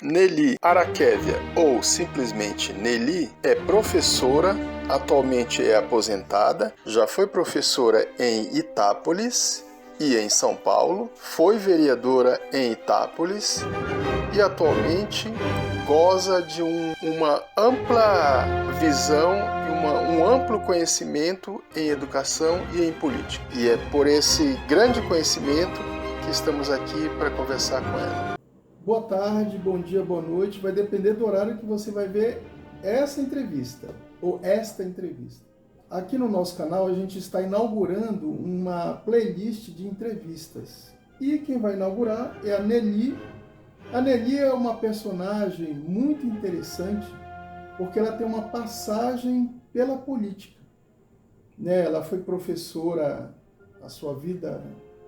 Nelly Araquévia, ou simplesmente Nelly, é professora, atualmente é aposentada, já foi professora em Itápolis e em São Paulo, foi vereadora em Itápolis e atualmente goza de uma ampla visão e um amplo conhecimento em educação e em política. E é por esse grande conhecimento que estamos aqui para conversar com ela. Boa tarde, bom dia, boa noite. Vai depender do horário que você vai ver essa entrevista ou esta entrevista. Aqui no nosso canal a gente está inaugurando uma playlist de entrevistas. E quem vai inaugurar é a Nelly. A Nelly é uma personagem muito interessante porque ela tem uma passagem pela política. Ela foi professora a sua vida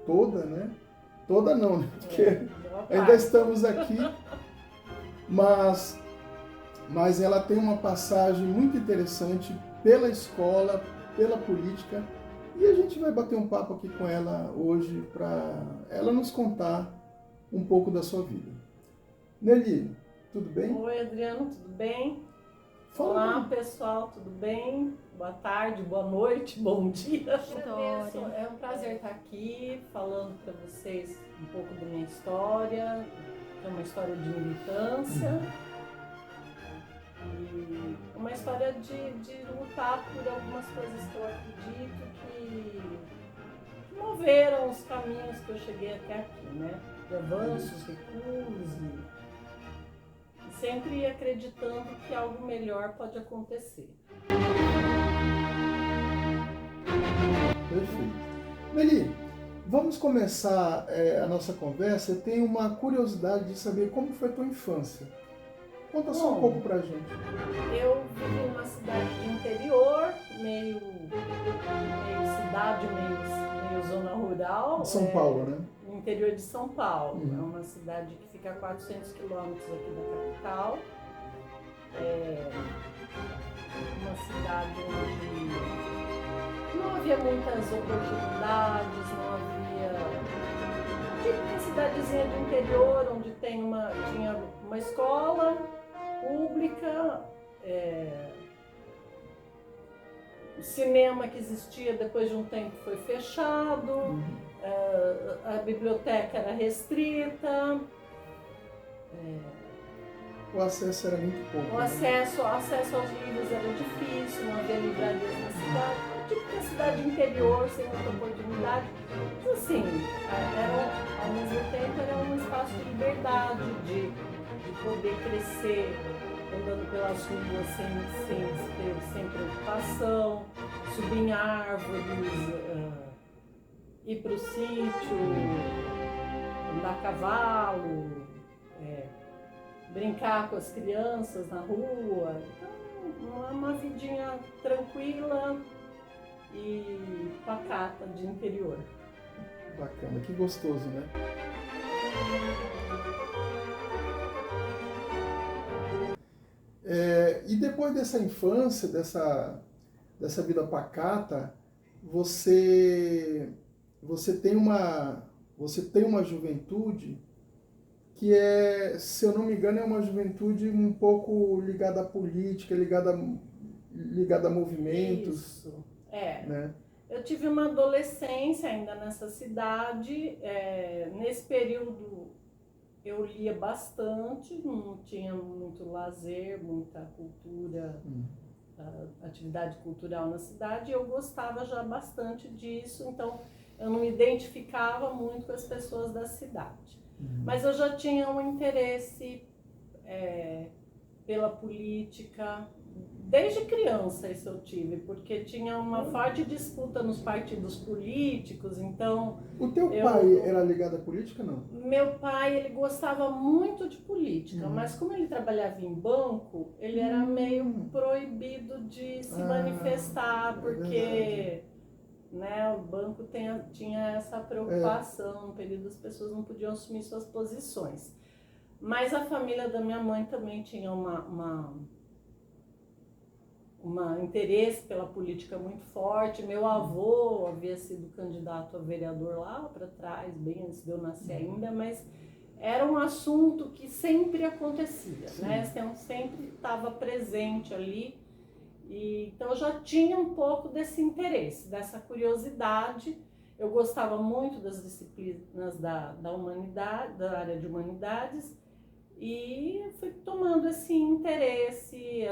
toda, né? Toda não, né? Porque ainda estamos aqui, mas ela tem uma passagem muito interessante pela escola, pela política, e a gente vai bater um papo aqui com ela hoje para ela nos contar um pouco da sua vida. Nelly, tudo bem? Oi, Adriano, tudo bem? Olá, pessoal, tudo bem? Boa tarde, boa noite, bom dia. É um prazer estar aqui falando para vocês um pouco da minha história, que é uma história de militância e uma história de lutar por algumas coisas que eu acredito que moveram os caminhos que eu cheguei até aqui, né? De avanços, recuos e sempre acreditando que algo melhor pode acontecer. Perfeito. Nelly, vamos começar a nossa conversa. Eu tenho uma curiosidade de saber como foi a tua infância. Conta só um pouco pra gente. Eu vivi numa cidade de interior, meio cidade, meio zona rural. São Paulo, né? No interior de São Paulo. É uma cidade que fica a 400 quilômetros aqui da capital. É uma cidade onde não havia muitas oportunidades, não havia... Típica cidadezinha do interior, onde tinha uma escola pública, o cinema que existia depois de um tempo foi fechado, a biblioteca era restrita. O acesso era muito pouco. O acesso aos livros era difícil, não havia livrarias na cidade. Típica cidade interior, sem muita oportunidade. Mas assim, ao mesmo tempo era um espaço de liberdade, de poder crescer andando pelas ruas sem preocupação, subir em árvores, ir para o sítio, andar a cavalo, brincar com as crianças na rua. Então, uma vidinha tranquila e pacata de interior. Bacana, que gostoso, né? E depois dessa infância, dessa vida pacata, você tem uma juventude que se eu não me engano, é uma juventude um pouco ligada à política, ligada a movimentos. Isso, né? Eu tive uma adolescência ainda nessa cidade. Nesse período eu lia bastante, não tinha muito lazer, muita cultura, atividade cultural na cidade. Eu gostava já bastante disso, então eu não me identificava muito com as pessoas da cidade. Mas eu já tinha um interesse pela política, desde criança isso eu tive, porque tinha uma forte disputa nos partidos políticos, então... O teu pai era ligado à política, não? Meu pai, ele gostava muito de política, mas como ele trabalhava em banco, ele era meio proibido de se manifestar, porque... o banco tinha essa preocupação, no período as pessoas não podiam assumir suas posições. Mas a família da minha mãe também tinha um interesse pela política muito forte. Meu avô havia sido candidato a vereador lá para trás, bem antes de eu nascer ainda, mas era um assunto que sempre acontecia, né? Então, sempre estava presente ali. E, então eu já tinha um pouco desse interesse, dessa curiosidade. Eu gostava muito das disciplinas da humanidade, da área de humanidades, e fui tomando esse interesse,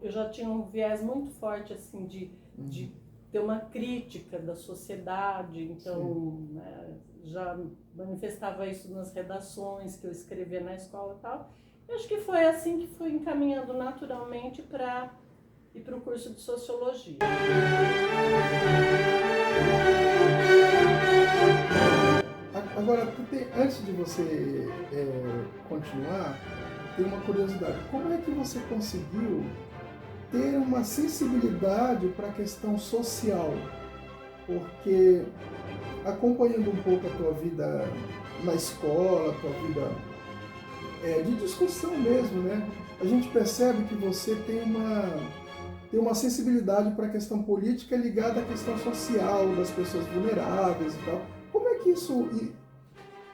eu já tinha um viés muito forte assim de ter uma crítica da sociedade, então né, já manifestava isso nas redações que eu escrevia na escola e tal. Eu acho que foi assim que fui encaminhando naturalmente para ir para o curso de Sociologia. Agora, antes de você continuar, tem uma curiosidade. Como é que você conseguiu ter uma sensibilidade para a questão social? Porque acompanhando um pouco a tua vida na escola, a tua vida de discussão mesmo, né? A gente percebe que você tem uma sensibilidade para a questão política ligada à questão social das pessoas vulneráveis e tal.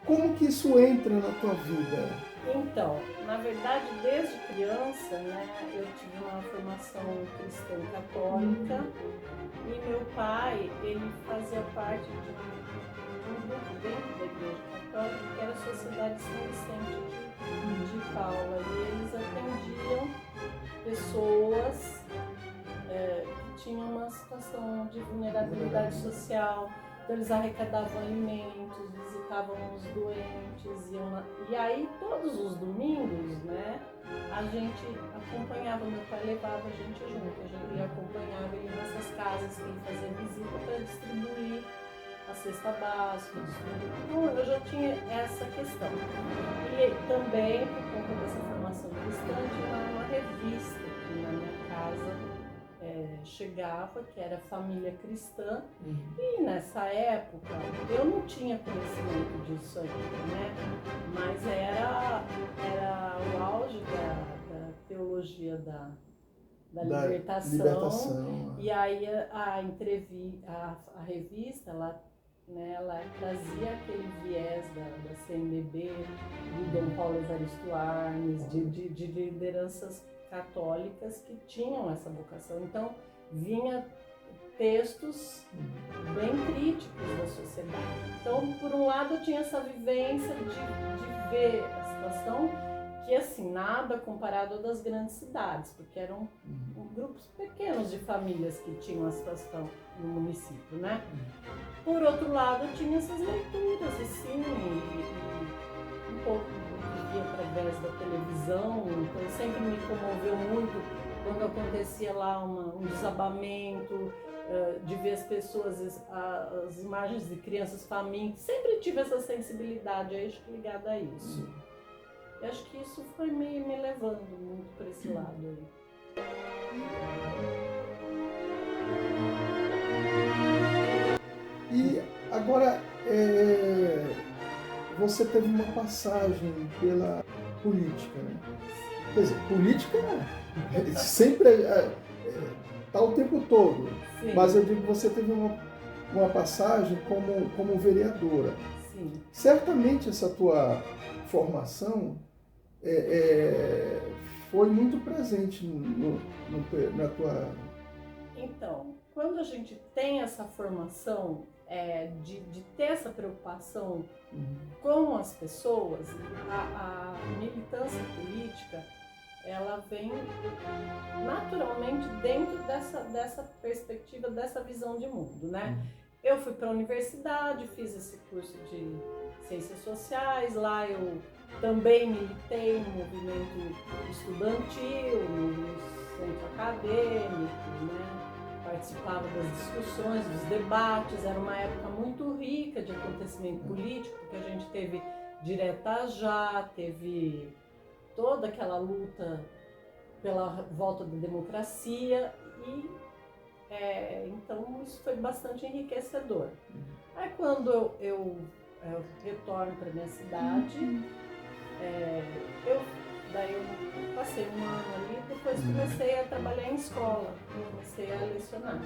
Como que isso entra na tua vida? Então, na verdade, desde criança, né, eu tive uma formação cristã católica e meu pai, ele fazia parte de um grupo dentro da Igreja Católica que era a Sociedade São Vicente de Paula, e eles atendiam pessoas que tinham uma situação de vulnerabilidade social. Então, eles arrecadavam alimentos, visitavam os doentes, e aí todos os domingos, né, a gente acompanhava, meu pai levava a gente junto, a gente acompanhava ele nessas casas que ele fazia visita para distribuir a cesta básica. Então eu já tinha essa questão. E também, por conta dessa formação cristã, tinha uma revista que na minha casa chegava, que era Família Cristã, e nessa época eu não tinha conhecimento disso aí, né? Mas era o auge da teologia da libertação. E aí a revista, ela trazia aquele viés da CNBB, do Dom Paulo Evaristo Arnes, de lideranças católicas que tinham essa vocação. Então, vinha textos bem críticos da sociedade. Então, por um lado, eu tinha essa vivência de ver a situação que, assim, nada comparado das grandes cidades, porque eram grupos pequenos de famílias que tinham a situação no município, né? Por outro lado, eu tinha essas leituras, assim, um pouco através da televisão, então sempre me comoveu muito quando acontecia lá um desabamento, de ver as pessoas, as imagens de crianças famintas. Sempre tive essa sensibilidade aí, acho que ligada a isso. Eu acho que isso foi me levando muito para esse lado aí. E agora, você teve uma passagem pela política, né? Quer dizer, política sempre está o tempo todo. Sim. Mas eu digo que você teve uma passagem como vereadora. Sim. Certamente essa tua formação foi muito presente na tua... Então, quando a gente tem essa formação de ter essa preocupação com as pessoas, a militância política, ela vem naturalmente dentro dessa perspectiva, dessa visão de mundo, né? Eu fui para a universidade, fiz esse curso de Ciências Sociais, lá eu também militei no movimento estudantil, no centro acadêmico, né? Participava das discussões, dos debates. Era uma época muito rica de acontecimento político, porque a gente teve direta já, teve toda aquela luta pela volta da democracia e então isso foi bastante enriquecedor. Aí quando eu retorno para minha cidade, daí eu passei um ano ali, depois comecei a trabalhar em escola, comecei a lecionar.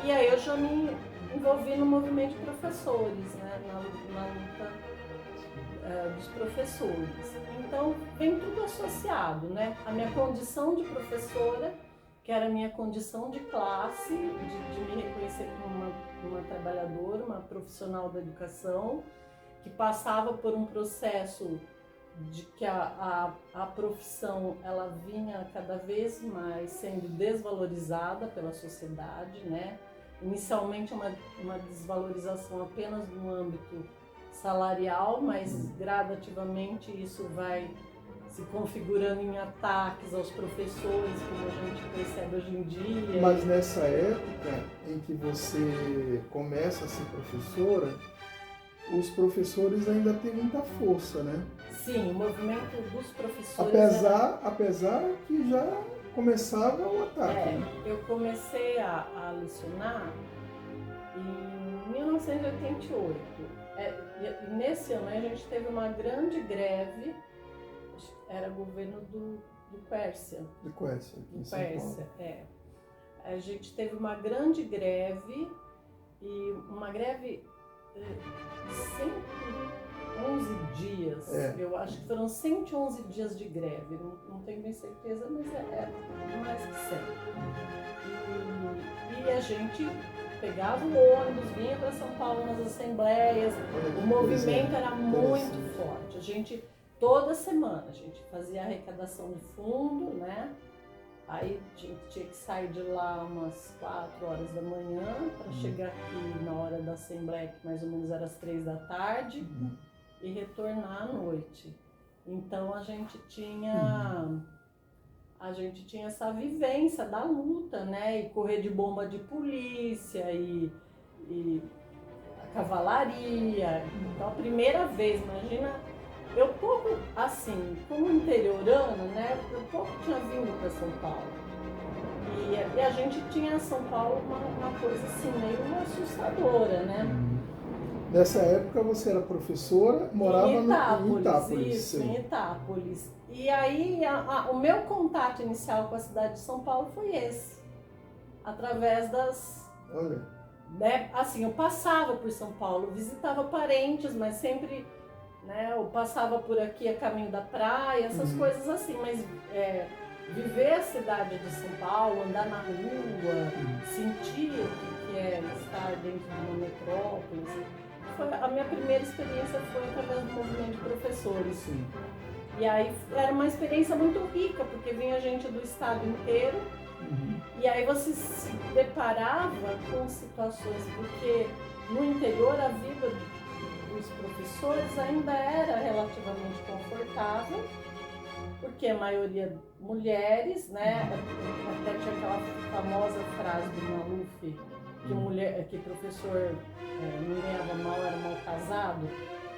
E aí eu já me envolvi no movimento de professores, né, na luta dos professores. Então, vem tudo associado, né? A minha condição de professora, que era a minha condição de classe, de me reconhecer como uma trabalhadora, uma profissional da educação, que passava por um processo de que a profissão ela vinha cada vez mais sendo desvalorizada pela sociedade, né? Inicialmente uma desvalorização apenas no âmbito salarial, mas gradativamente isso vai se configurando em ataques aos professores, como a gente percebe hoje em dia. Mas nessa época em que você começa a ser professora, os professores ainda têm muita força, né? Sim, o movimento dos professores... Apesar que já começava o ataque. Eu comecei a lecionar em 1988. E nesse ano a gente teve uma grande greve, era governo do Quércia. Do Quércia, aqui em São Paulo. A gente teve uma grande greve, e uma greve de 111 dias. Eu acho que foram 111 dias de greve, não tenho bem certeza, mas é mais que 100. E a gente pegava o ônibus, vinha para São Paulo nas assembleias, o movimento era muito forte. A gente, toda semana, a gente fazia arrecadação de fundo, né? Aí tinha que sair de lá umas 4 horas da manhã para chegar aqui na hora da assembleia, que mais ou menos era às 3 da tarde, e retornar à noite. Então a gente tinha essa vivência da luta, né? E correr de bomba de polícia e a cavalaria. Então a primeira vez, imagina, eu pouco, assim, como interiorana, né? Eu pouco tinha vindo para São Paulo. E a gente tinha em São Paulo uma coisa assim, meio assustadora, né? Nessa época você era professora, morava em Itápolis. Isso, em Itápolis. E aí o meu contato inicial com a cidade de São Paulo foi esse. Através das... Olha. Né? Assim, eu passava por São Paulo, visitava parentes, mas sempre... Né, eu passava por aqui a caminho da praia, essas coisas assim, mas viver a cidade de São Paulo, andar na rua, sentir o que é estar dentro de uma metrópole, a minha primeira experiência foi através do movimento de professores. Sim. E aí era uma experiência muito rica, porque vinha gente do estado inteiro, e aí você se deparava com situações, porque no interior a vida os professores ainda era relativamente confortável, porque a maioria mulheres, né? Até tinha aquela famosa frase do Maluf, que professor não ganhava mal, era mal casado,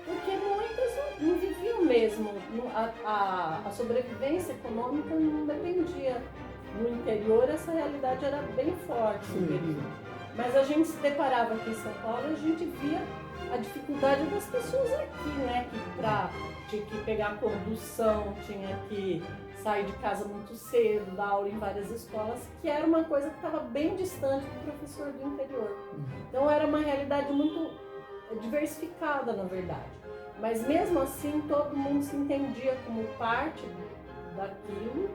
porque muitas não viviam mesmo, a sobrevivência econômica não dependia. No interior essa realidade era bem forte no interior. Mas a gente se deparava aqui em São Paulo e a gente via a dificuldade das pessoas aqui, né? Que tinha que pegar condução, tinha que sair de casa muito cedo, dar aula em várias escolas, que era uma coisa que estava bem distante do professor do interior. Então era uma realidade muito diversificada, na verdade. Mas mesmo assim, todo mundo se entendia como parte daquilo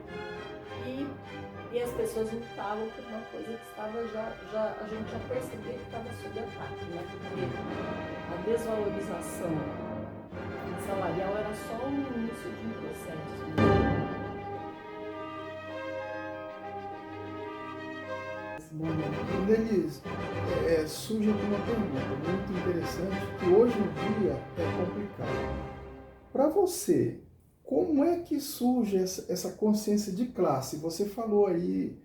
e as pessoas lutavam por uma coisa que estava a gente já percebia que estava sob ataque, né? Porque a desvalorização salarial era só o início de um processo. Denise, surge aqui uma pergunta muito interessante que hoje em dia é complicado. Para você, como é que surge essa consciência de classe? Você falou aí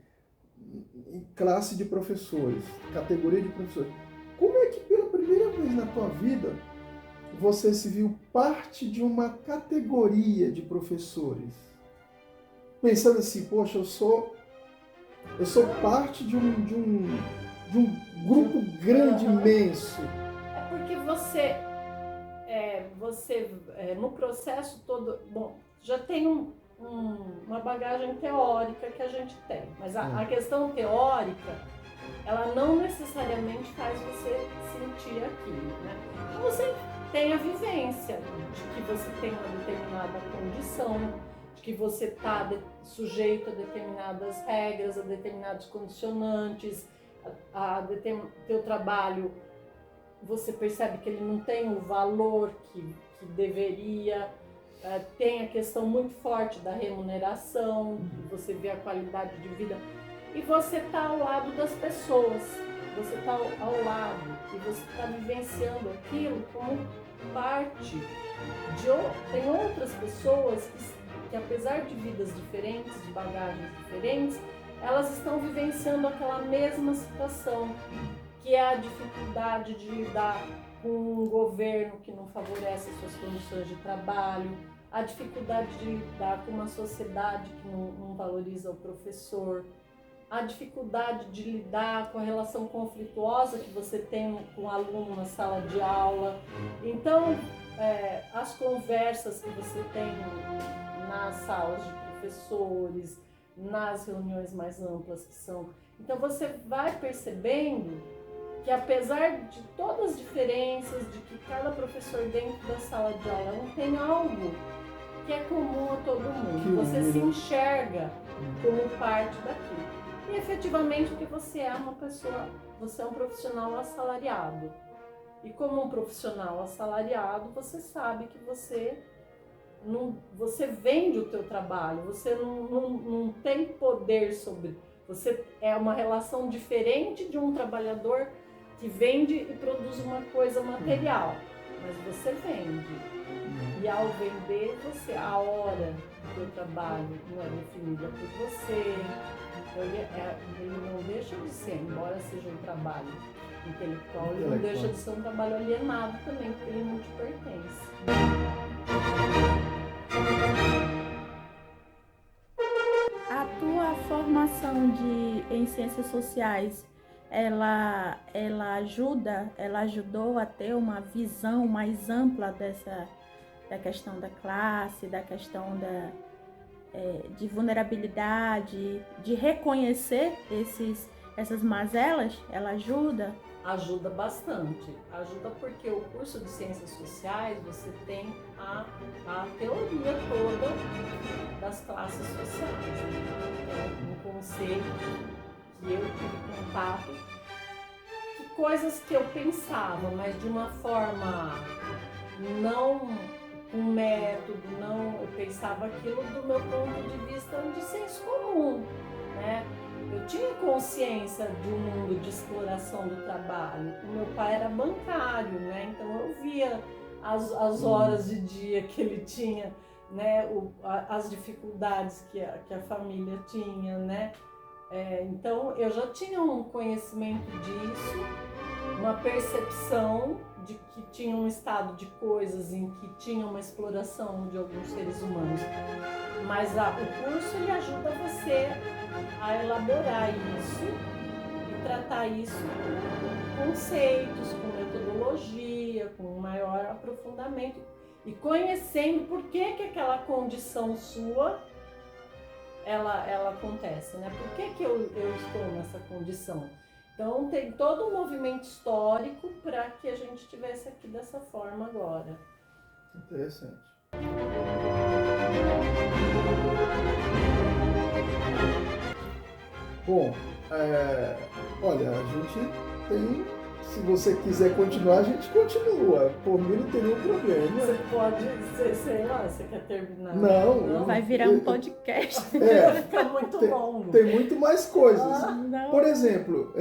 em classe de professores, categoria de professores. Como é que pela primeira vez na tua vida você se viu parte de uma categoria de professores? Pensando assim, poxa, eu sou parte de um grupo grande, imenso. É porque você no processo todo, bom, já tem uma bagagem teórica que a gente tem, mas a questão teórica, ela não necessariamente faz você sentir aquilo, né? Então você tem a vivência de que você tem uma determinada condição, de que você está sujeito a determinadas regras, a determinados condicionantes, teu trabalho, você percebe que ele não tem o valor que deveria, tem a questão muito forte da remuneração, você vê a qualidade de vida, e você está ao lado das pessoas, você está ao lado e você está vivenciando aquilo como parte de tem outras pessoas que apesar de vidas diferentes, de bagagens diferentes, elas estão vivenciando aquela mesma situação, que é a dificuldade de lidar com um governo que não favorece as suas condições de trabalho, a dificuldade de lidar com uma sociedade que não valoriza o professor, a dificuldade de lidar com a relação conflituosa que você tem com o aluno na sala de aula. Então, as conversas que você tem nas salas de professores, nas reuniões mais amplas que são. Então, você vai percebendo que apesar de todas as diferenças, de que cada professor dentro da sala de aula não tem algo que é comum a todo mundo, você se enxerga como parte daquilo. E efetivamente porque você é uma pessoa, você é um profissional assalariado. E como um profissional assalariado, você sabe que você vende o teu trabalho, você não tem poder sobre, você é uma relação diferente de um trabalhador que vende e produz uma coisa material, mas você vende. E ao vender, a hora do teu trabalho não é definida por você, ele não deixa de ser, embora seja um trabalho intelectual, ele não deixa de ser um trabalho alienado também, porque ele não te pertence. A tua formação em ciências sociais, ela ajudou a ter uma visão mais ampla da questão da classe, da questão de vulnerabilidade, de reconhecer essas mazelas? Ela ajuda? Ajuda bastante. Ajuda porque o curso de Ciências Sociais, você tem a teoria toda das classes sociais. É um conceito que eu tive contato, que coisas que eu pensava, mas de uma forma não com método, não, eu pensava aquilo do meu ponto de vista de senso comum, né? Eu tinha consciência de um mundo de exploração do trabalho. O meu pai era bancário, né? Então eu via as horas de dia que ele tinha, né? As dificuldades que a família tinha, né? Então eu já tinha um conhecimento disso, uma percepção de que tinha um estado de coisas em que tinha uma exploração de alguns seres humanos. Mas o curso ele ajuda você a elaborar isso e tratar isso com conceitos, com metodologia, com maior aprofundamento e conhecendo por que aquela condição sua ela acontece, né? Por que eu estou nessa condição? Então tem todo um movimento histórico para que a gente estivesse aqui dessa forma agora. Interessante. Bom, olha, a gente tem, se você quiser continuar, a gente continua. Por mim não tem nenhum problema. Você pode, sei lá, você quer terminar? Não. Vai virar um podcast. Fica muito longo. Tem muito mais coisas. Não. Por exemplo,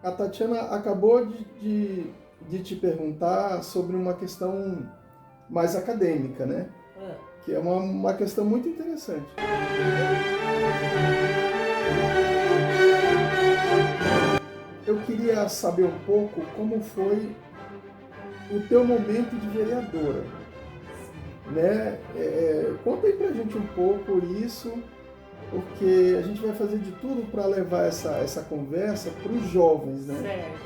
a Tatiana acabou de te perguntar sobre uma questão mais acadêmica, né? Que é uma questão muito interessante. Eu queria saber um pouco como foi o teu momento de vereadora, né? Conta aí pra gente um pouco isso, porque a gente vai fazer de tudo para levar essa conversa para os jovens, né? Certo.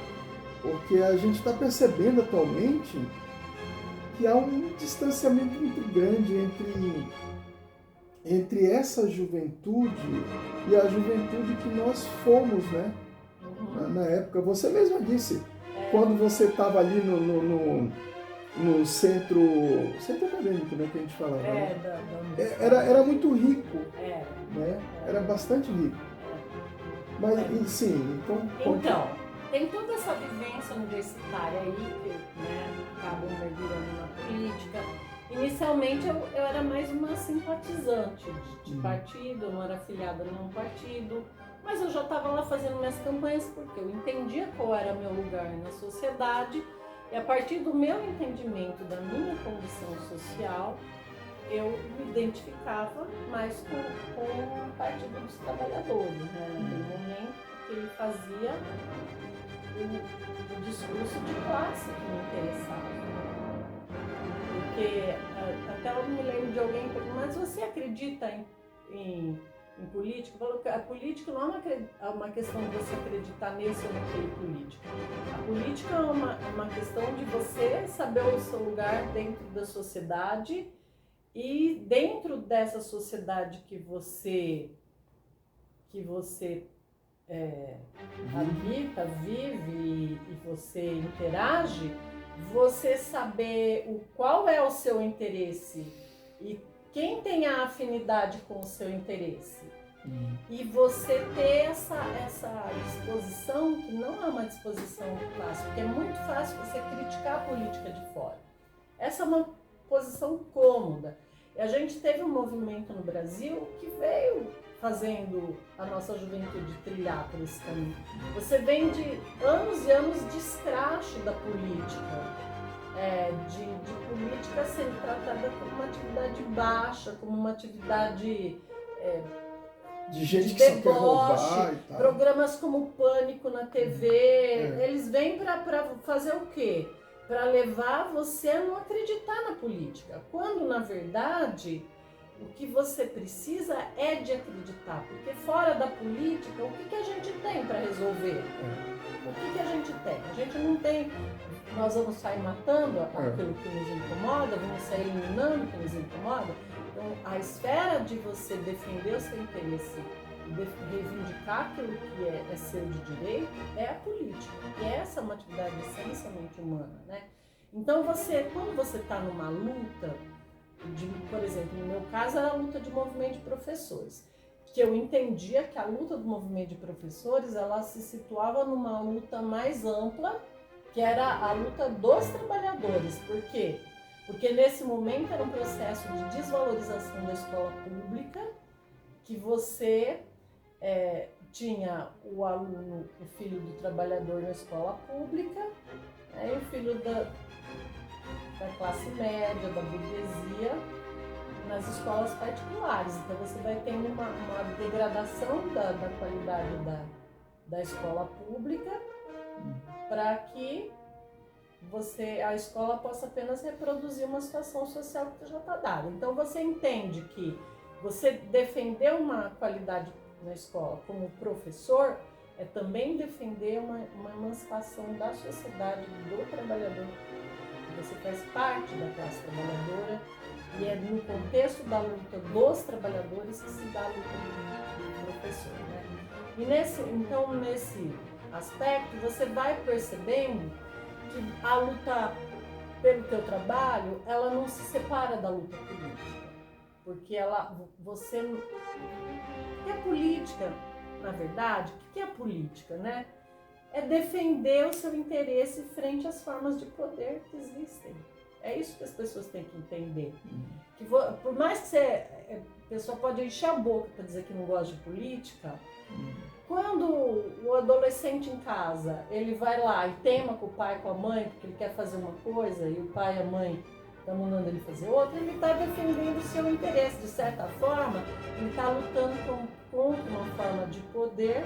Porque a gente está percebendo atualmente que há um distanciamento muito grande entre essa juventude e a juventude que nós fomos, né? Na época, você mesma disse, quando você estava ali no centro acadêmico, né, que a gente falava. Né? Da Era muito rico, Era. né? Era bastante rico. Mas, sim, Então, tem toda essa vivência universitária aí, que, né, acabam mergulhando na política. Inicialmente eu era mais uma simpatizante de partido, eu não era afiliada a nenhum partido, mas eu já estava lá fazendo minhas campanhas porque eu entendia qual era meu lugar na sociedade e a partir do meu entendimento da minha condição social, eu me identificava mais com o Partido dos Trabalhadores, né? Naquele momento que ele fazia o discurso de classe que me interessava. Porque até eu me lembro de alguém que perguntou, mas você acredita em política? Falou que a política não é uma questão de você acreditar nesse ou naquele político. A política é uma questão de você saber o seu lugar dentro da sociedade e dentro dessa sociedade que você habita, vive e você interage, você saber qual é o seu interesse e quem tem a afinidade com o seu interesse. E você ter essa disposição, que não é uma disposição fácil, porque é muito fácil você criticar a política de fora. Essa é uma posição cômoda. E a gente teve um movimento no Brasil que veio fazendo a nossa juventude trilhar por esse caminho. Você vem de anos e anos de escracho da política, de política sendo tratada como uma atividade baixa, como uma atividade de gente de que deboche, só quer roubar e tal. Programas como Pânico na TV, eles vêm para fazer o quê? Para levar você a não acreditar na política, quando na verdade o que você precisa é de acreditar, porque fora da política, o que a gente tem para resolver? O que a gente tem? A gente não tem, nós vamos sair matando aquilo que nos incomoda, vamos sair eliminando o que nos incomoda. Então, a esfera de você defender o seu interesse e reivindicar aquilo que é seu de direito é a política. E essa é uma atividade essencialmente humana, né? Então, quando você está numa luta, por exemplo, no meu caso era a luta de movimento de professores, que eu entendia que a luta do movimento de professores, ela se situava numa luta mais ampla, que era a luta dos trabalhadores. Por quê? Porque nesse momento era um processo de desvalorização da escola pública, que você tinha o aluno, o filho do trabalhador na escola pública, e o filho da classe média, da burguesia, nas escolas particulares. Então você vai tendo uma degradação da qualidade da escola pública para que a escola possa apenas reproduzir uma situação social que já está dada. Então você entende que você defender uma qualidade na escola como professor é também defender uma emancipação da sociedade, do trabalhador. Você faz parte da classe trabalhadora e é no contexto da luta dos trabalhadores que se dá a luta do professor, né? E nesse aspecto você vai percebendo que a luta pelo teu trabalho, ela não se separa da luta política, porque que é política, na verdade, o que é política, né? É defender o seu interesse frente às formas de poder que existem. É isso que as pessoas têm que entender. Que por mais que a pessoa pode encher a boca para dizer que não gosta de política, quando o adolescente em casa, ele vai lá e teima com o pai e com a mãe porque ele quer fazer uma coisa e o pai e a mãe estão mandando ele fazer outra, ele está defendendo o seu interesse. De certa forma, ele está lutando contra uma forma de poder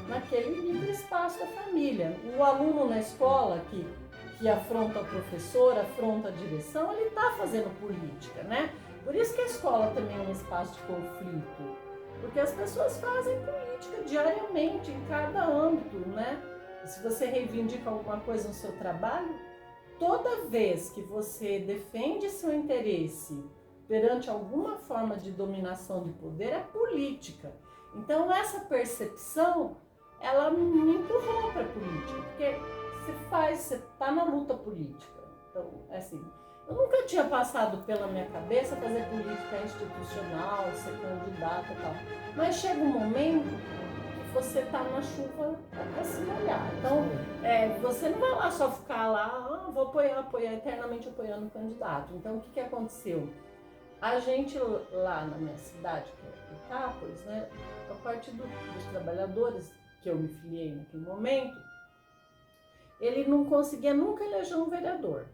naquele livre espaço da família. O aluno na escola que afronta o professor, afronta a direção, ele está fazendo política, né? Por isso que a escola também é um espaço de conflito, porque as pessoas fazem política diariamente, em cada âmbito, né? E se você reivindica alguma coisa no seu trabalho, toda vez que você defende seu interesse perante alguma forma de dominação de poder, é política. Então essa percepção, ela me empurrou para a política, porque você está na luta política. Então, assim, eu nunca tinha passado pela minha cabeça fazer política institucional, ser candidata e tal. Mas chega um momento que você está na chuva para se molhar. Então, você não vai lá só ficar lá, vou apoiar, eternamente apoiando o candidato. Então, o que aconteceu? A gente lá na minha cidade, que é Itápolis, né, a Partido dos Trabalhadores, que eu me filiei naquele momento, ele não conseguia nunca eleger um vereador,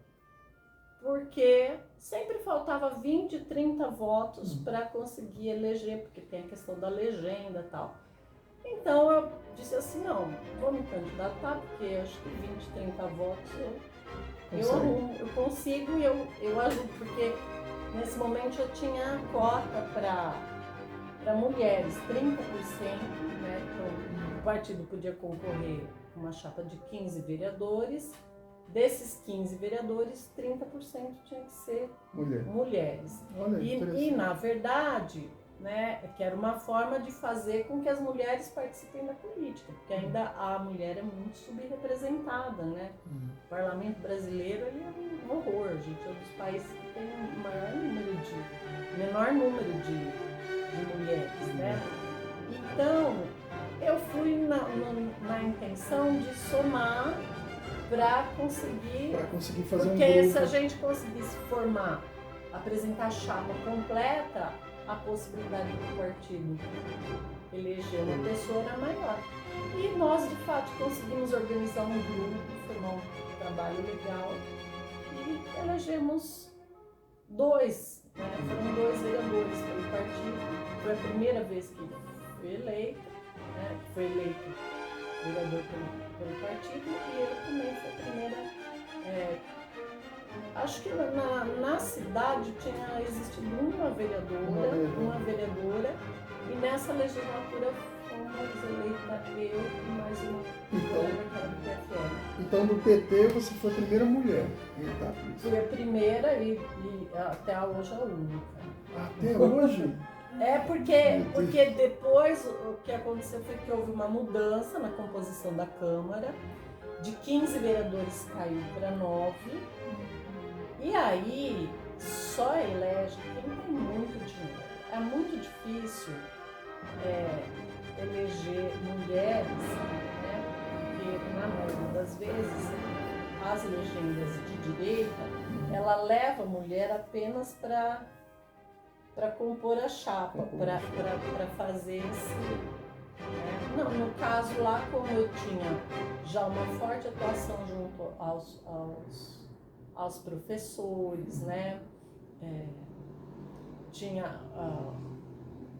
porque sempre faltava 20, 30 votos para conseguir eleger, porque tem a questão da legenda e tal. Então eu disse assim, não, vou me candidatar, porque acho que 20, 30 votos eu consigo e eu ajudo, porque nesse momento eu tinha cota para mulheres, 30%, né? Então, o partido podia concorrer com uma chapa de 15 vereadores. Desses 15 vereadores, 30% tinha que ser mulheres. Olha, e na verdade, né, que era uma forma de fazer com que as mulheres participem da política, porque ainda a mulher é muito subrepresentada, né? O parlamento brasileiro ele é um horror, gente, é um dos países que tem o menor número de mulheres, né? Então, eu fui na intenção de somar para conseguir fazer porque um grupo. Se a gente conseguisse formar, apresentar a chapa completa, a possibilidade do partido eleger uma pessoa era maior. E nós, de fato, conseguimos organizar um grupo, formar um trabalho legal e elegemos 2, né? Foram 2 vereadores pelo partido. Foi a primeira vez que fui eleita, né? Foi eleito vereador pelo partido e eu também fui a primeira. Acho que na cidade tinha existido uma vereadora, e nessa legislatura fomos eleita eu e mais uma colega que era do PFL. Então do PT você foi a primeira mulher em Itápolis? Fui a primeira e até hoje a única. Até hoje? Porque depois o que aconteceu foi que houve uma mudança na composição da Câmara, de 15 vereadores caiu para 9, e aí só elege quem tem muito dinheiro. É muito difícil eleger mulheres, né? Porque na maioria das vezes as legendas de direita, ela leva a mulher apenas para compor a chapa, para fazer esse... Não, no caso lá, como eu tinha já uma forte atuação junto aos professores, né? Tinha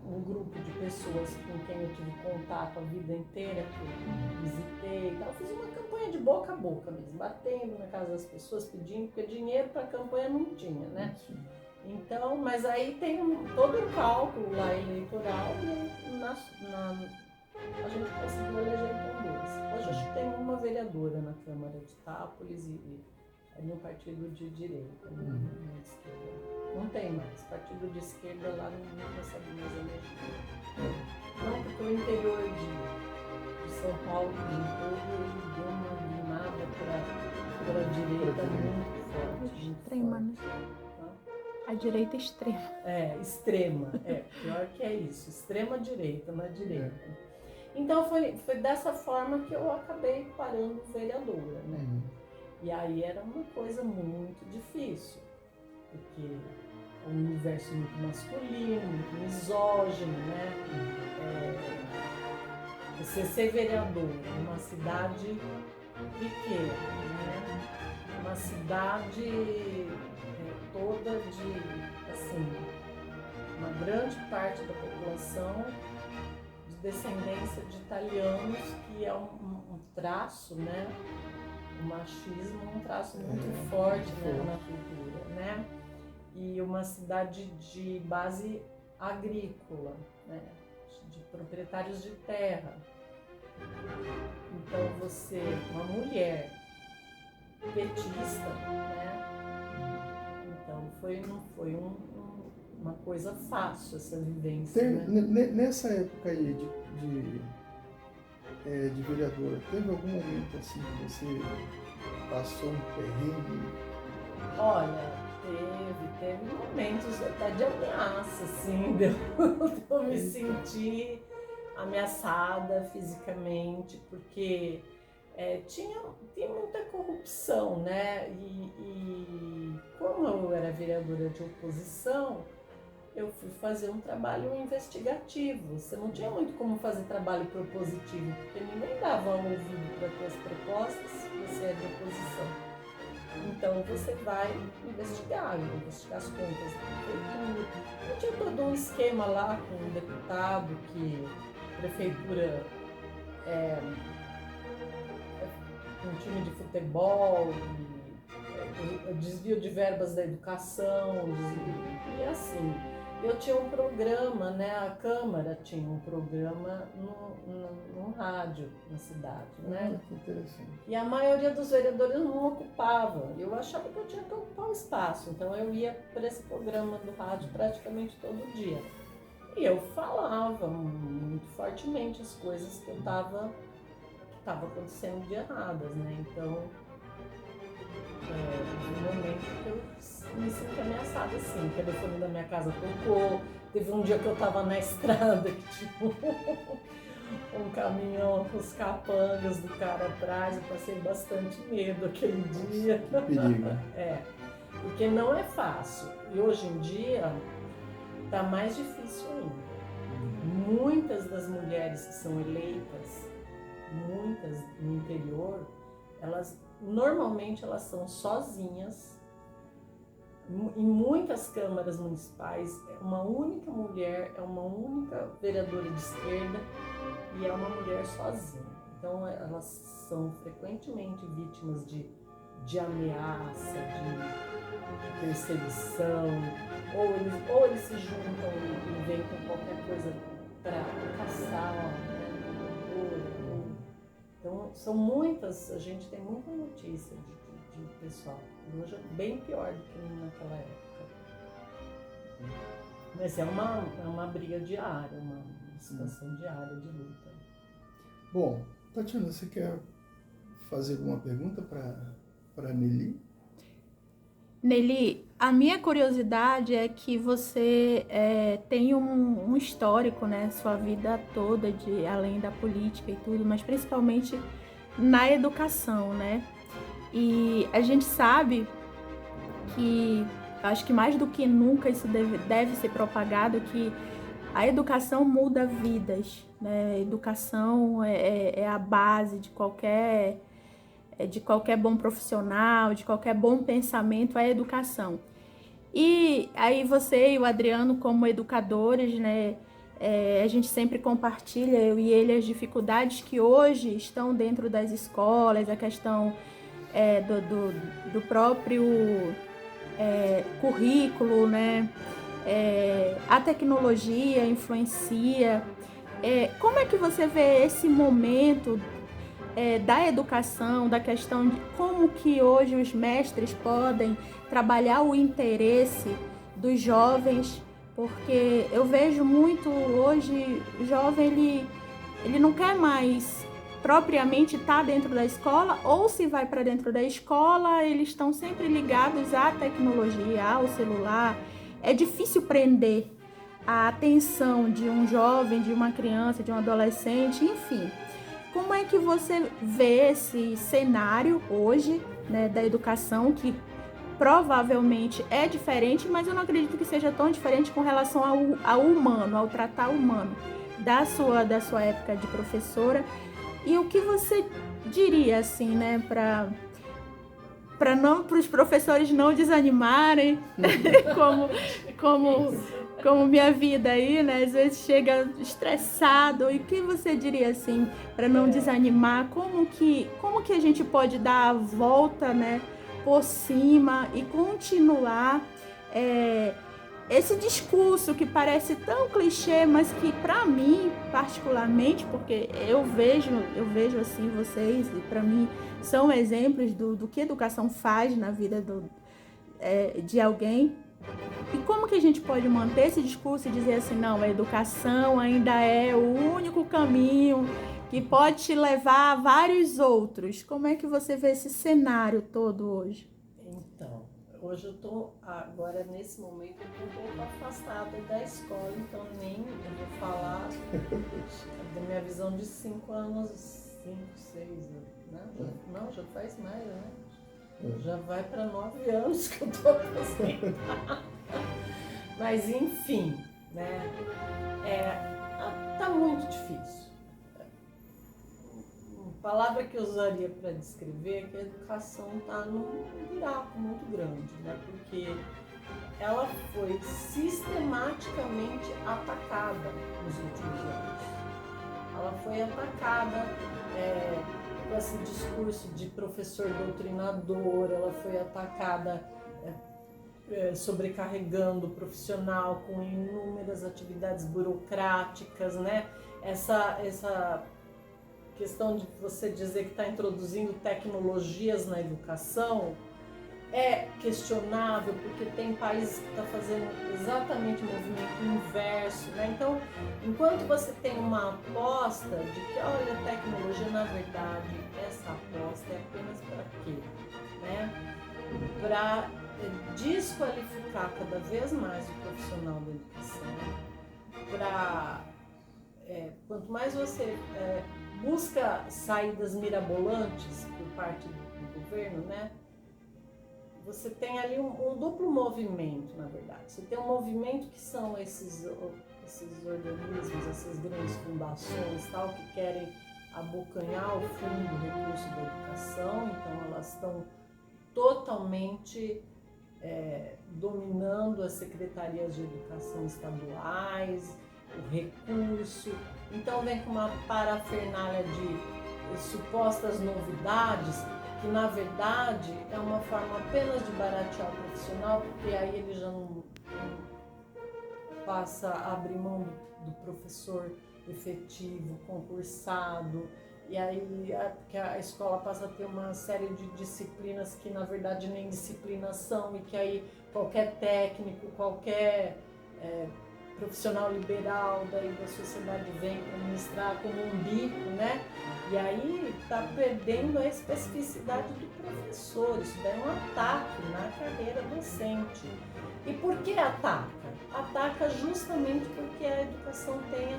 um grupo de pessoas com quem eu tive contato a vida inteira, que eu visitei e tal. Eu fiz uma campanha de boca a boca mesmo, batendo na casa das pessoas, pedindo, porque dinheiro para a campanha não tinha, né? Então, mas aí tem todo um cálculo lá eleitoral e a gente conseguiu eleger com 2. Hoje acho que tem uma vereadora na Câmara de Itápolis e no partido de direita, de esquerda. Não tem mais. Partido de esquerda lá não consegue mais eleger. Não, porque o interior de São Paulo, de todo, ele deu uma guinada para a direita muito forte. Extrema, né? A direita extrema. Extrema. Pior que é isso. Extrema direita, na direita. Então foi dessa forma que eu acabei parando vereadora, né? E aí era uma coisa muito difícil, porque é um universo muito masculino, muito misógino, né? Você ser vereador numa cidade pequena, né? Uma cidade toda de, assim, uma grande parte da população de descendência de italianos, que é um traço, né? O machismo é um traço muito forte, né, na cultura, né? E uma cidade de base agrícola, né? De proprietários de terra. Então você, uma mulher petista, né? Então não foi uma coisa fácil essa vivência. Né? Nessa época aí de vereadora, teve algum momento assim que você passou um perrengue Olha, teve momentos até de ameaça, assim, de eu me sentir ameaçada fisicamente, porque tinha muita corrupção, né? E como eu era vereadora de oposição, eu fui fazer um trabalho investigativo. Você não tinha muito como fazer trabalho propositivo, porque ninguém dava ouvido para as tuas propostas, você é de oposição. Então você vai investigar as contas da prefeitura. Eu tinha todo um esquema lá com um deputado que a prefeitura um time de futebol, desvio de verbas da educação, e assim. Eu tinha um programa, né? A Câmara tinha um programa no rádio na cidade, né? Que interessante. E a maioria dos vereadores não ocupava. Eu achava que eu tinha que ocupar o espaço, então eu ia para esse programa do rádio praticamente todo dia. E eu falava muito fortemente as coisas que estava acontecendo de erradas, né? Então, no momento que eu me senti ameaçada, assim, o telefone da minha casa tocou, teve um dia que eu tava na estrada, que tipo, um caminhão com os capangas do cara atrás, eu passei bastante medo aquele dia. Que perigo. Porque não é fácil, e hoje em dia tá mais difícil ainda. Muitas das mulheres que são eleitas, muitas no interior, normalmente elas são sozinhas. Em muitas câmaras municipais, uma única mulher é uma única vereadora de esquerda e é uma mulher sozinha. Então elas são frequentemente vítimas de ameaça, de perseguição, ou eles se juntam e inventam qualquer coisa para caçar, né? Então são muitas, a gente tem muita notícia de pessoal. Hoje é bem pior do que naquela época. Mas é uma briga diária, uma situação diária de luta. Bom, Tatiana, você quer fazer alguma pergunta para a Nelly? Nelly, a minha curiosidade é que você tem um histórico, né, sua vida toda, além da política e tudo, mas principalmente na educação, né? E a gente sabe que, acho que mais do que nunca isso deve ser propagado, que a educação muda vidas, né? A educação é a base de qualquer bom profissional, de qualquer bom pensamento, a educação. E aí você e o Adriano, como educadores, né, a gente sempre compartilha, eu e ele, as dificuldades que hoje estão dentro das escolas, a questão do próprio currículo, né? A tecnologia influencia. Como é que você vê esse momento da educação, da questão de como que hoje os mestres podem trabalhar o interesse dos jovens? Porque eu vejo muito hoje, o jovem ele não quer mais propriamente estar dentro da escola, ou se vai para dentro da escola, eles estão sempre ligados à tecnologia, ao celular. É difícil prender a atenção de um jovem, de uma criança, de um adolescente, enfim. Como é que você vê esse cenário hoje, né, da educação, que provavelmente é diferente, mas eu não acredito que seja tão diferente com relação ao humano, ao tratar humano, da sua época de professora? E o que você diria, assim, né, para os professores não desanimarem, como minha vida aí, né, às vezes chega estressado, e o que você diria, assim, para não desanimar? Como que a gente pode dar a volta, né, por cima e continuar esse discurso que parece tão clichê, mas que para mim, particularmente, porque eu vejo assim vocês, e para mim são exemplos do que a educação faz na vida de alguém. E como que a gente pode manter esse discurso e dizer assim, não, a educação ainda é o único caminho que pode te levar a vários outros? Como é que você vê esse cenário todo hoje? Então, hoje eu estou, agora nesse momento, eu estou um pouco afastada da escola, então nem eu vou falar da minha visão de 5 anos, 5, 6 anos, né? Não, já faz mais, né? Já vai para 9 anos que eu estou aposentada. Mas enfim, né? Tá muito difícil. A palavra que eu usaria para descrever é que a educação está num buraco muito grande, né? Porque ela foi sistematicamente atacada nos últimos anos. Ela foi atacada com esse discurso de professor doutrinador, ela foi atacada sobrecarregando o profissional com inúmeras atividades burocráticas, né? Essa questão de você dizer que está introduzindo tecnologias na educação é questionável, porque tem países que estão fazendo exatamente o movimento inverso, né? Então, enquanto você tem uma aposta de que, olha, a tecnologia, na verdade, essa aposta é apenas para quê? Né? Para desqualificar cada vez mais o profissional da educação, quanto mais você busca saídas mirabolantes por parte do governo, né? Você tem ali um duplo movimento, na verdade. Você tem um movimento que são esses organismos, essas grandes fundações, tal, que querem abocanhar o fundo do recurso da educação, então elas estão totalmente dominando as secretarias de educação estaduais, o recurso. Então vem com uma parafernália de supostas novidades, que na verdade é uma forma apenas de baratear o profissional, porque aí ele já não passa a abrir mão do professor efetivo, concursado, e aí a escola passa a ter uma série de disciplinas que na verdade nem disciplinas são, e que aí qualquer técnico, qualquer profissional liberal da sociedade vem para ministrar como um bico, né? E aí está perdendo a especificidade do professor. Isso daí é um ataque na carreira docente. E por que ataca? Ataca justamente porque a educação tem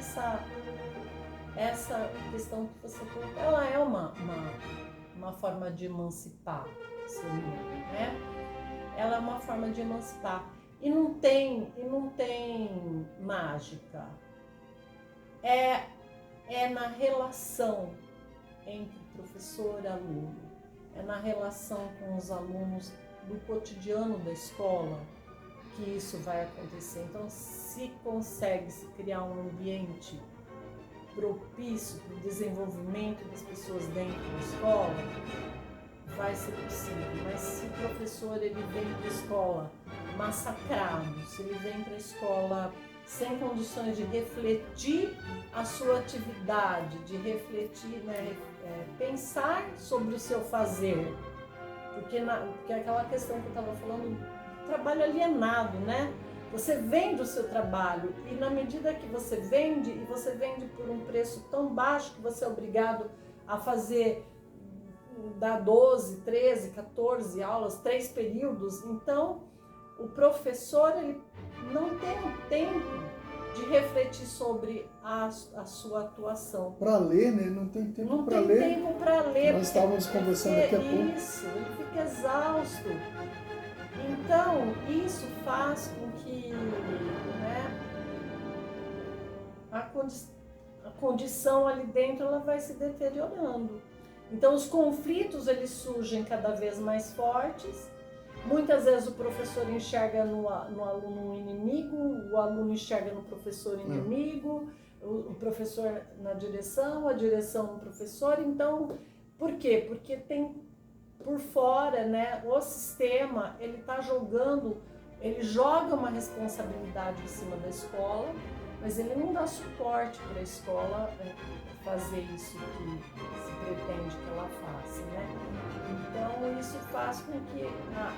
essa questão que você colocou. Ela é uma forma de emancipar, né? Ela é uma forma de emancipar. E não tem mágica. É na relação entre professor e aluno, é na relação com os alunos do cotidiano da escola que isso vai acontecer. Então, se consegue se criar um ambiente propício para o desenvolvimento das pessoas dentro da escola, vai ser possível. Mas se o professor ele vem para a escola massacrado, se ele vem para a escola sem condições de refletir a sua atividade, de refletir, né, pensar sobre o seu fazer, porque aquela questão que eu estava falando, trabalho alienado, né? Você vende o seu trabalho e na medida que você vende, e você vende por um preço tão baixo que você é obrigado a dar 12, 13, 14 aulas, 3 períodos, então o professor ele não tem o tempo de refletir sobre a sua atuação. Para ler, né? Não tem tempo para ler. Não tem tempo para ler. Nós estávamos conversando aqui há pouco. Isso, ele fica exausto. Então, isso faz com que, né, a condição ali dentro ela vai se deteriorando. Então, os conflitos eles surgem cada vez mais fortes. Muitas vezes o professor enxerga no aluno um inimigo, o aluno enxerga no professor inimigo, o professor na direção, a direção no professor. Então, por quê? Porque tem por fora, né, o sistema, ele está jogando, ele joga uma responsabilidade em cima da escola, mas ele não dá suporte para a escola fazer isso que se pretende que ela faça, né? Então isso faz com que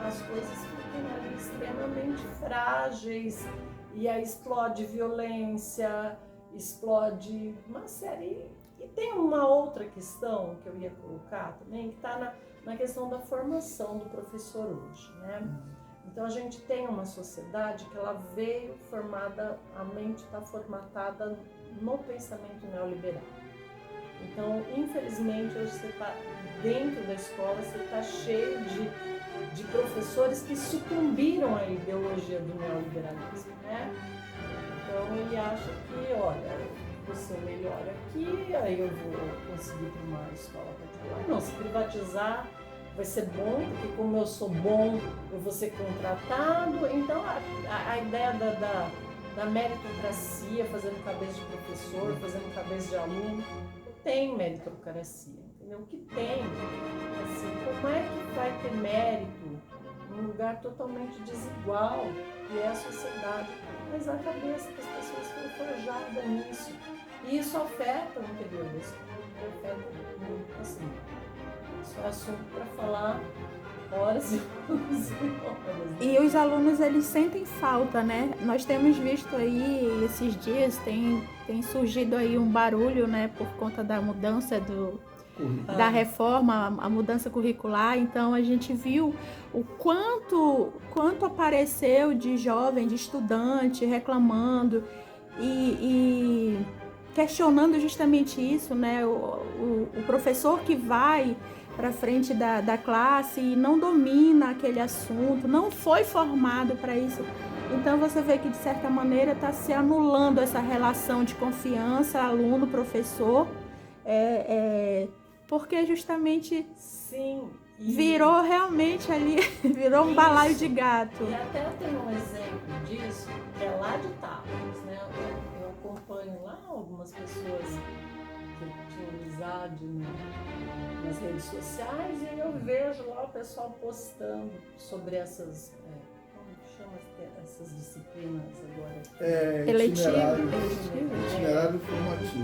as coisas fiquem ali extremamente frágeis, e aí explode violência, explode uma série. E tem uma outra questão que eu ia colocar também, que está na questão da formação do professor hoje, né? Então a gente tem uma sociedade que ela veio formada, a mente está formatada no pensamento neoliberal. Então, infelizmente, hoje você está dentro da escola, você está cheio de professores que sucumbiram à ideologia do neoliberalismo, né? Então ele acha que, olha, você melhora aqui, aí eu vou conseguir para uma escola particular. Não, se privatizar vai ser bom, porque como eu sou bom, eu vou ser contratado. Então a ideia da meritocracia, fazendo cabeça de professor, fazendo cabeça de aluno, não tem meritocracia, entendeu? O que tem, assim, como é que vai ter mérito num lugar totalmente desigual, que é a sociedade? Mas a cabeça das pessoas foi forjada nisso. E isso afeta o interior da escola, afeta muito, assim. Isso é assunto para falar horas e horas e horas. E os alunos, eles sentem falta, né? Nós temos visto aí, esses dias, tem surgido aí um barulho, né? Por conta da mudança da reforma, a mudança curricular. Então, a gente viu o quanto apareceu de jovem, de estudante, reclamando e questionando justamente isso, né? O professor que vai para frente da classe e não domina aquele assunto, não foi formado para isso. Então você vê que de certa maneira está se anulando essa relação de confiança aluno-professor, porque justamente Sim, virou realmente ali, virou um balaio de gato. E até eu tenho um exemplo disso, que é lá de Itápolis, né? Eu acompanho lá algumas pessoas que tinham amizade nas redes sociais e eu vejo lá o pessoal postando sobre essas, como chama essas disciplinas agora? Itinerário formativo.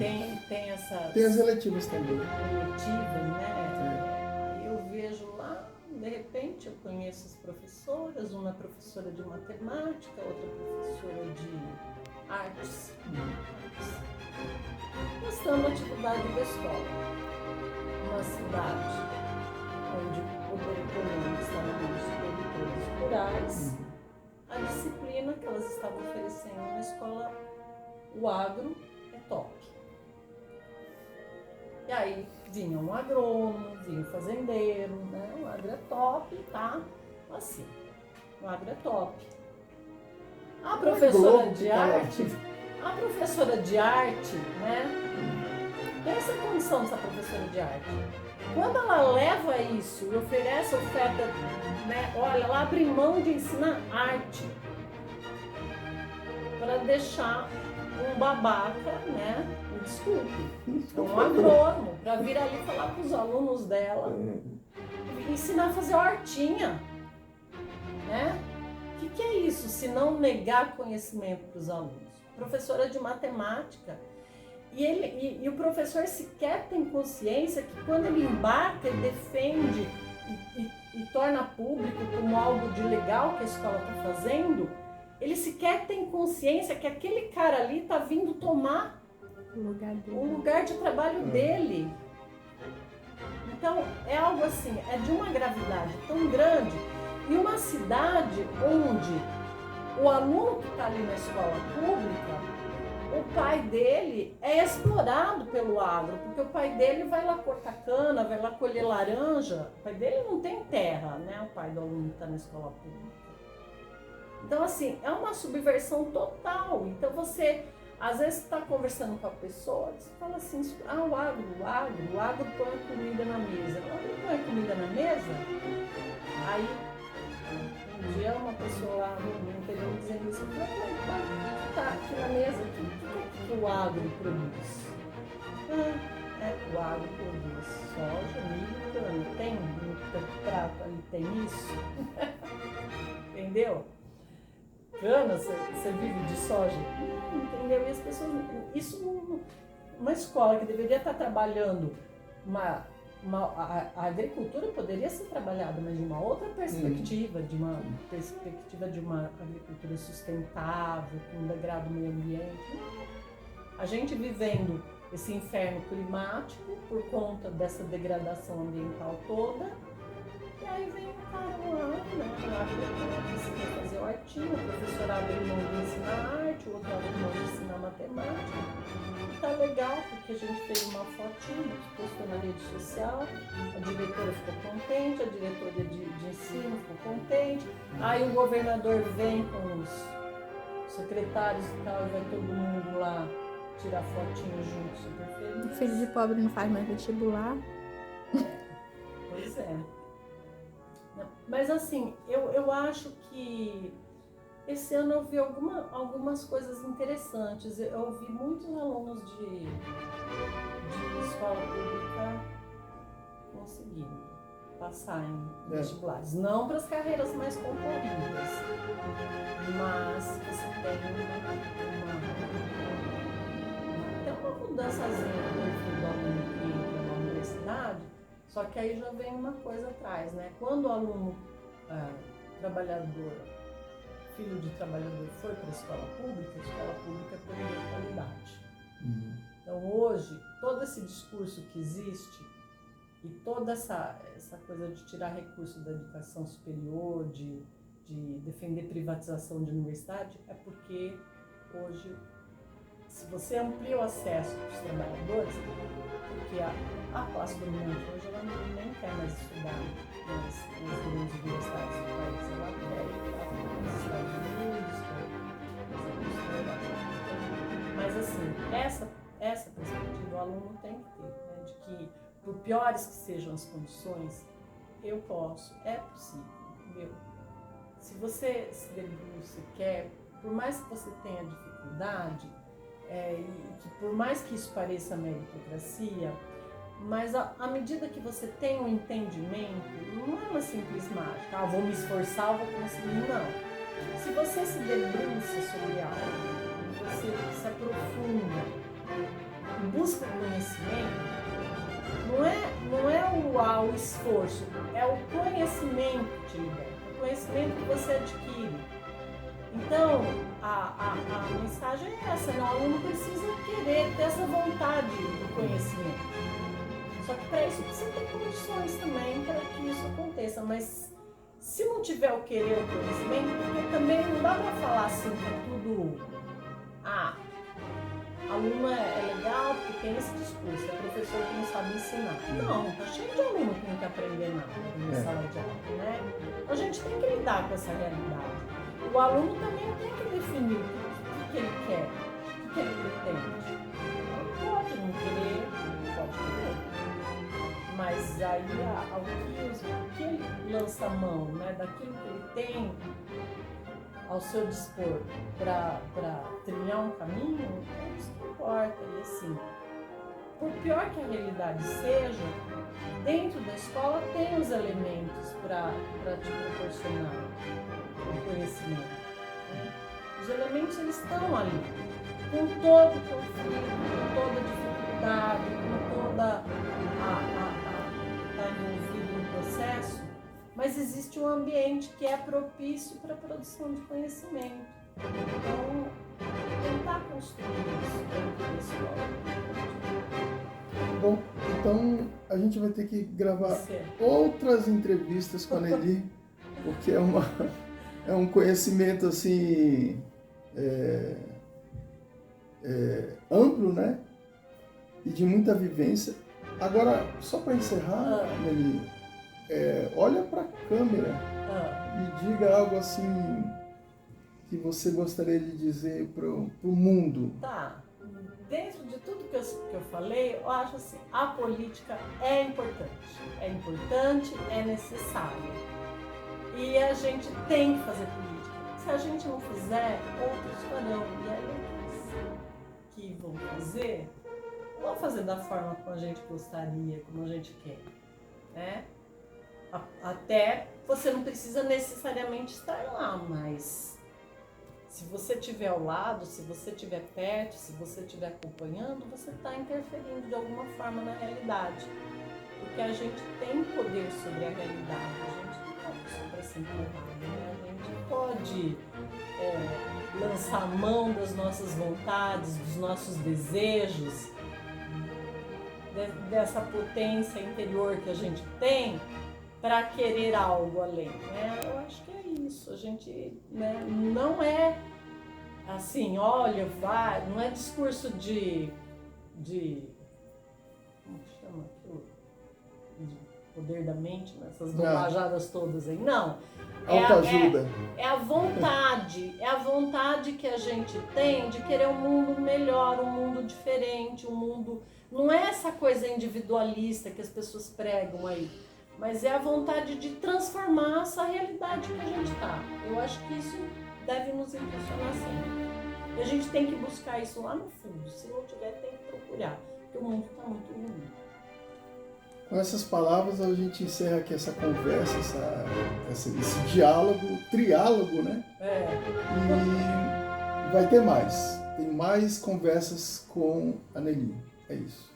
Tem as eletivas também. Eletivas, né? Eu vejo lá, de repente eu conheço as professoras, uma professora de matemática, outra professora de artes, postando a atividade da escola. Uma cidade onde o poder econômico está na mão dos produtores rurais, a disciplina que elas estavam oferecendo na escola, o agro é top. E aí vinha um agrônomo, vinha um fazendeiro, né? O agro é top, tá? Assim, o agro é top. A professora de arte, né? Pensa a condição dessa professora de arte. Quando ela leva isso e oferece oferta, né? Olha, ela abre mão de ensinar arte para deixar um babaca, né? Me desculpe, um agrônomo, para vir ali falar para os alunos dela, ensinar a fazer hortinha, né? O que é isso, se não negar conhecimento para os alunos? Professora de matemática. E o professor sequer tem consciência que quando ele embarca e defende e torna público como algo de legal que a escola está fazendo, ele sequer tem consciência que aquele cara ali está vindo tomar o lugar de trabalho dele. Então, é algo assim, é de uma gravidade tão grande. E uma cidade onde o aluno que está ali na escola pública, o pai dele é explorado pelo agro, porque o pai dele vai lá cortar cana, vai lá colher laranja. O pai dele não tem terra, né? O pai do aluno que está na escola pública. Então, assim, é uma subversão total. Então, você, às vezes, está conversando com a pessoa, você fala assim, o agro põe a comida na mesa. O agro põe a comida na mesa? Aí, um dia, uma pessoa lá no interior dizendo isso, tá aqui na mesa, o que o agro produz? O agro produz soja, milho, cana. Tem um prato ali, tem isso? Entendeu? Cana, você vive de soja? Entendeu? E as pessoas, isso, uma escola que deveria estar trabalhando a agricultura poderia ser trabalhada, mas de uma outra perspectiva, de uma agricultura sustentável, com degrado do meio ambiente. A gente vivendo esse inferno climático por conta dessa degradação ambiental toda, e aí vem o cara lá, né? Lá precisa fazer o artinho, o professor abre mão de ensinar arte, o outro abre mão de ensinar matemática. E tá legal, porque a gente fez uma fotinha, postou na rede social, a diretora ficou contente, a diretoria de ensino ficou contente, aí o governador vem com os secretários e tal, e vai todo mundo lá tirar fotinho junto, super feliz. O filho de pobre não faz mais vestibular. Pois é. Mas assim, eu acho que esse ano eu vi algumas coisas interessantes. Eu ouvi muitos alunos de escola pública conseguindo passar em vestibulares. Não para as carreiras mais concorridas, mas você tem uma mudançazinha no perfil do aluno que entra na universidade. Só que aí já vem uma coisa atrás, né? Quando o aluno trabalhador, filho de trabalhador, foi para a escola pública perdeu qualidade. Então hoje, todo esse discurso que existe e toda essa coisa de tirar recurso da educação superior, de defender privatização de universidade, é porque hoje, se você amplia o acesso dos trabalhadores, porque a classe dominante hoje ela nem quer mais estudar nas grandes universidades do país, ela quer ir para os Estados Unidos, mas assim, essa perspectiva o aluno tem que ter, né, de que por piores que sejam as condições, eu posso, é possível, entendeu? Se você se debruça e quer, por mais que você tenha dificuldade, e que por mais que isso pareça meritocracia, mas à medida que você tem um entendimento, não é uma simples mágica, vou me esforçar, vou conseguir, não. Se você se debruça sobre algo, você se aprofunda, busca conhecimento, não é o esforço, é o conhecimento que te liberta, o conhecimento que você adquire. Então, a mensagem é essa, né? O aluno precisa querer ter essa vontade do conhecimento. Só que para isso precisa ter condições também para que isso aconteça. Mas se não tiver o querer, o conhecimento, porque também não dá para falar assim que é tudo... aluno é legal porque tem esse discurso, é professor que não sabe ensinar. Não, tá cheio de aluno que não quer aprender nada na sala de aula, né? Então a gente tem que lidar com essa realidade. O aluno também tem que definir o que ele quer, o que ele pretende. Não pode não querer, pode querer. Mas aí o que ele lança a mão, né, daquilo que ele tem ao seu dispor para trilhar um caminho, é isso que importa. E assim, por pior que a realidade seja, dentro da escola tem os elementos para te proporcionar o conhecimento. Os elementos eles estão ali, com todo o conflito, com toda a dificuldade, com toda está envolvido no processo, mas existe um ambiente que é propício para a produção de conhecimento. Então, tentar construir isso dentro da escola. Bom, então a gente vai ter que gravar outras entrevistas com a Nelly, porque é um conhecimento assim amplo, né? E de muita vivência. Agora, só para encerrar, Nelly, olha para a câmera e diga algo assim que você gostaria de dizer para o mundo. Tá. Dentro de tudo que eu falei, eu acho assim, a política é importante, é necessária. E a gente tem que fazer política. Se a gente não fizer, outros farão. E aí que vão fazer, vão fazer da forma como a gente gostaria, como a gente quer, né? Até você não precisa necessariamente estar lá, mas se você estiver ao lado, se você estiver perto, se você estiver acompanhando, você está interferindo de alguma forma na realidade. Porque a gente tem poder sobre a realidade, a gente não pode só para se empurrar, né? A gente pode lançar mão das nossas vontades, dos nossos desejos, dessa potência interior que a gente tem para querer algo além, né? Eu acho que é isso. A gente, né, não é assim, olha, vai, não é discurso de como que chama aquilo? De poder da mente, né? Essas bobajadas todas aí. Não. Autoajuda. É a vontade que a gente tem de querer um mundo melhor, um mundo diferente, um mundo... Não é essa coisa individualista que as pessoas pregam aí, mas é a vontade de transformar essa realidade que a gente está. Eu acho que isso deve nos impulsionar sempre. E a gente tem que buscar isso lá no fundo. Se não tiver, tem que procurar, porque o mundo está muito ruim. Com essas palavras, a gente encerra aqui essa conversa, esse diálogo, triálogo, né? E vai ter mais. Tem mais conversas com a Nelly. É isso.